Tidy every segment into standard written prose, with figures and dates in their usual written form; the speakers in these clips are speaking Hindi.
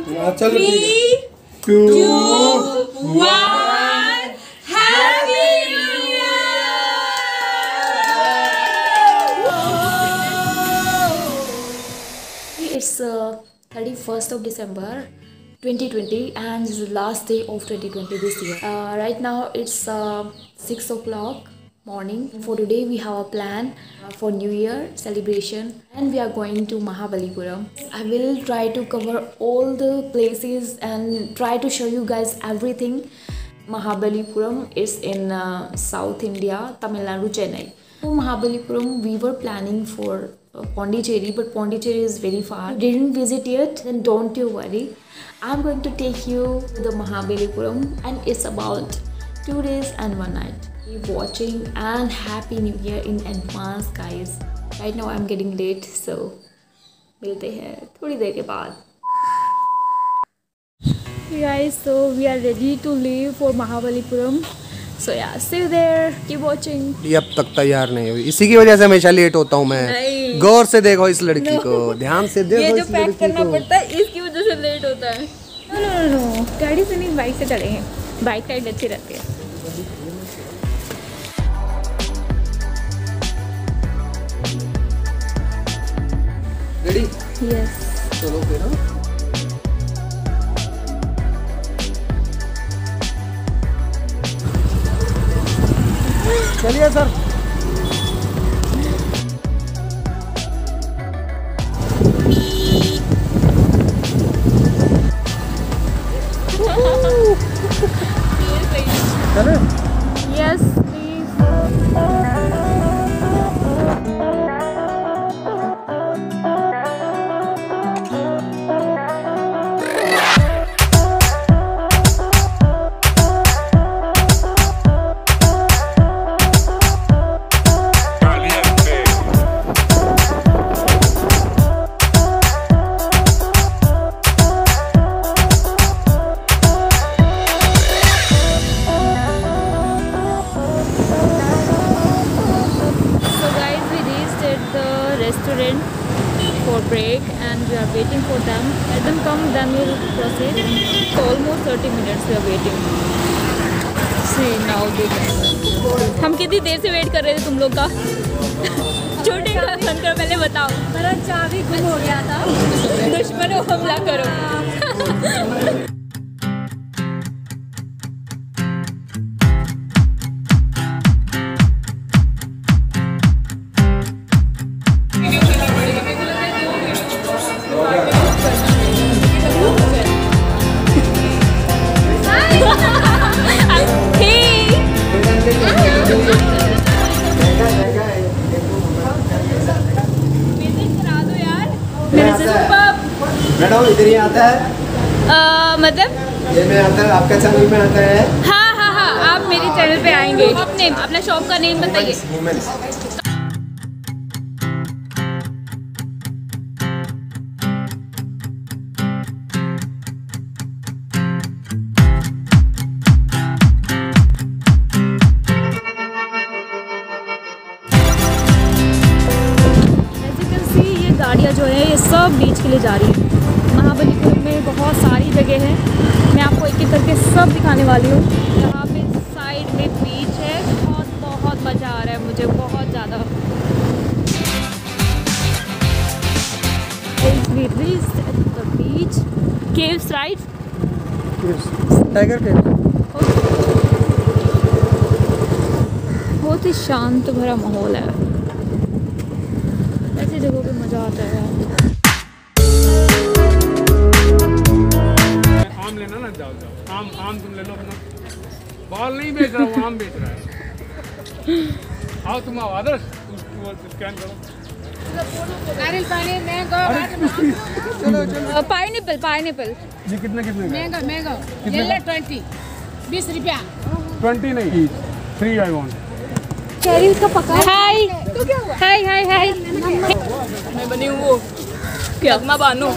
चलो 3, 2, 1 happy new year. It's 31st of December 2020 and it's the last day of 2020 this year. Right now it's 6 o'clock morning. For today we have a plan for New Year celebration and we are going to Mahabalipuram. I will try to cover all the places and try to show you guys everything. Mahabalipuram is in South India, Tamil Nadu, Chennai. For Mahabalipuram we were planning for Pondicherry, but Pondicherry is very far. Didn't visit yet, then don't you worry. I'm going to take you to the Mahabalipuram and it's about 2 days and 1 night. Keep watching and Happy New Year in advance guys. Right now I'm getting late, so मिलते हैं थोड़ी देर के बाद. Hey guys, so we are ready to leave for Mahabalipuram. So yeah, see you there. Keep watching. ये अब तक तैयार नहीं हुई, इसी की वजह से हमेशा लेट होता हूँ मैं. गौर से देखो इस लड़की को, ध्यान से देखो. ये जो पैक करना पड़ता है इसकी वजह से लेट होता है. नो गाड़ी से नहीं, बाइक से चढ़ेंगे. बाइक राइड अच्छी रहती है. रेडी? यस. चलो फिर. चलिए सर. चले? Yes please. Restaurant for break and we are waiting for them. Let them come, then we'll proceed. So almost 30 minutes we are waiting. See now they can. हम कितनी देर से वेट कर रहे थे तुम लोग का? छोटे का बंद करो, पहले बताओ. मेरा चाबी गुम हो गया था. दुश्मनों हमला करो. मैडम इधर ही आता है. मतलब ये में आता है, आपका चैनल में आता है. हाँ, आप मेरे चैनल पे आएंगे. अपने अपना शॉप का नेम बताइए. गाड़ियाँ जो है ये सब बीच के लिए जा रही है. महाबलीपुरम में बहुत सारी जगह है, मैं आपको एक एक करके सब दिखाने वाली हूँ. यहाँ पे साइड में बीच है, बहुत मज़ा आ रहा है मुझे, बहुत ज़्यादा. बीच केव्स, राइट? Tiger caves. बहुत ही शांत भरा माहौल है. ऐसी जगहों पे मज़ा आता है. आम लेना ना, जाओ आम तुम ले लो अपना. बॉल नहीं बेच रहा हूँ, आम बेच रहा है. आओ तुम आओ आदर्श, स्कैन करो. पाइनएप्पल जी कितने महंगा 20 रुपया. 20 नहीं, 3 आई वांट. चेरी का पका. हाय मैं बनी हूँ वो क्या मैं बानू.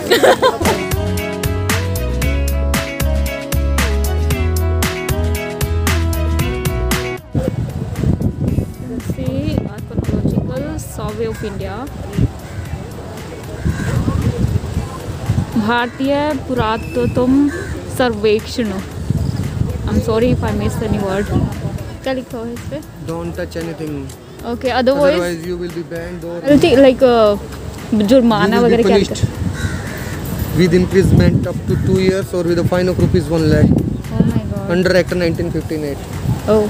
Survey of India. भारतीय पुरातत्व सर्वेक्षण। आई am sorry if I miss any word. क्या लिखा हुआ है इस पे? Don't touch anything. Okay, otherwise Otherwise you will be banned or like जुर्माना you will वगैरह be क्या punished with imprisonment up to 2 years or with a fine of rupees 1 lakh oh my God. under Act 1958. Oh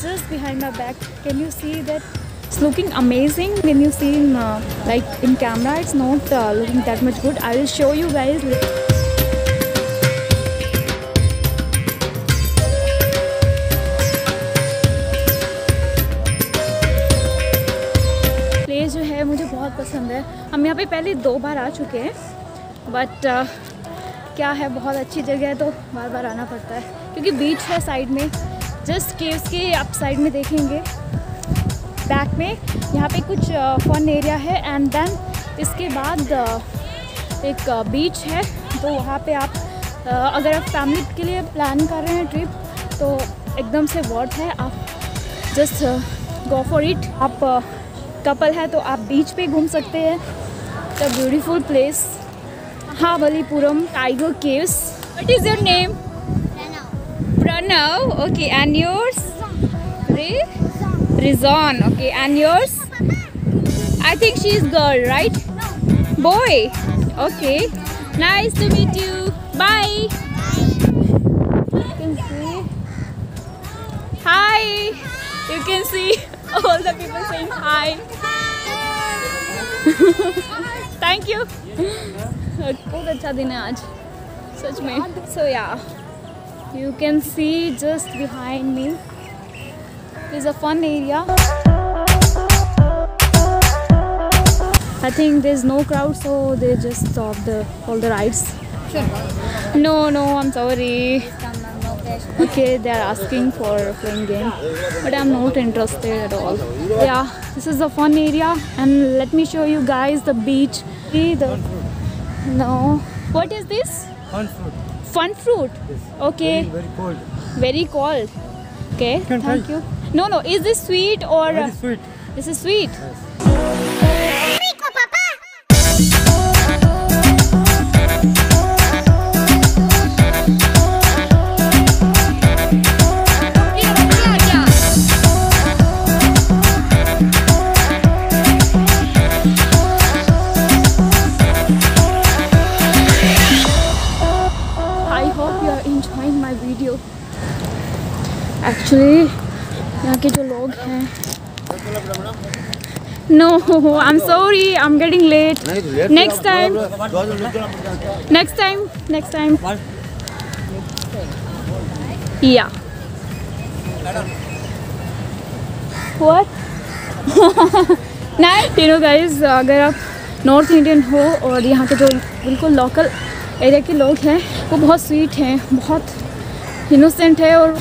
just behind my back, can you see that it's looking amazing? When you see in like in camera, it's not looking that much good. I will show you guys. Place जो है मुझे बहुत पसंद है। हम यहाँ पे पहले 2 बार आ चुके हैं, बट क्या है, बहुत अच्छी जगह है तो बार बार आना पड़ता है क्योंकि बीच है साइड में। जस्ट केव्स के आप साइड में देखेंगे बैक में, यहाँ पे कुछ फन एरिया है एंड देन इसके बाद एक बीच है। तो वहाँ पे आप अगर आप फैमिली के लिए प्लान कर रहे हैं ट्रिप तो एकदम से वर्थ है। आप जस्ट गो फॉर इट। आप कपल है तो आप बीच पे घूम सकते हैं। The beautiful place Mahabalipuram tiger caves. What is your name? Pranav, okay, and yours? Rizan, okay, and yours? I think she is girl, right? Boy, okay. Nice to meet you. Bye. You can see. Hi. You can see all the people saying hi. Thank you. बहुत अच्छा दिन है आज, सच में। So yeah. You can see just behind me is a fun area. I think there's no crowd, so they just stop all the rides. Sure. No, I'm sorry. Okay, they are asking for playing game, but I'm not interested at all. Yeah, this is a fun area, and let me show you guys the beach. See the no. What is this? Fun fruit. Fun fruit. Yes. Okay. Very cold. Very cold. Okay. can Thank try. you. No. Is this sweet or? Very sweet. This is sweet. Yes. Actually यहाँ के जो लोग हैं, no I am sorry, I am getting late. Next time या व्हाट नहीं नो गाइस, अगर आप नॉर्थ इंडियन हो और यहाँ के जो बिल्कुल लोकल एरिया के लोग हैं वो बहुत स्वीट हैं, बहुत इनोसेंट है और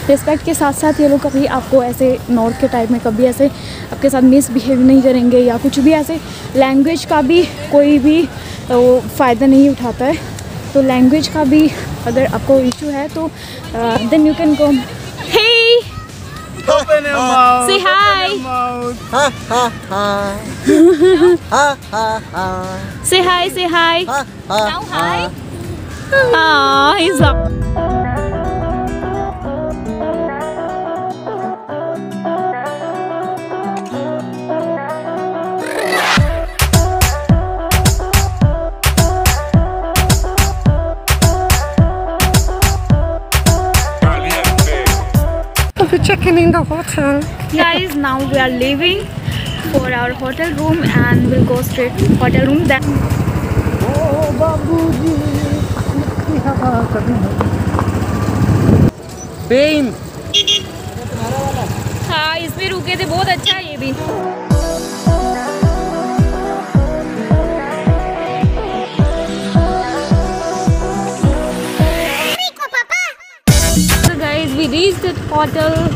रिस्पेक्ट के साथ साथ ये लोग कभी आपको ऐसे नॉर्थ के टाइप में कभी ऐसे आपके साथ मिसबिहेव नहीं करेंगे या कुछ भी ऐसे लैंग्वेज का भी कोई भी फ़ायदा नहीं उठाता है। तो लैंग्वेज का भी अगर आपको इशू है तो then you can go hey Open your mouth. Say hi. Ha ha ha. Ha ha ha. say hi Ha ha. now hi. Ah, he's up. Checking in the hotel. Guys, now we are leaving for our hotel room and we'll go straight to hotel room then. Pain. हाँ, इसमें रुके थे, बहुत अच्छा है ये भी। होटल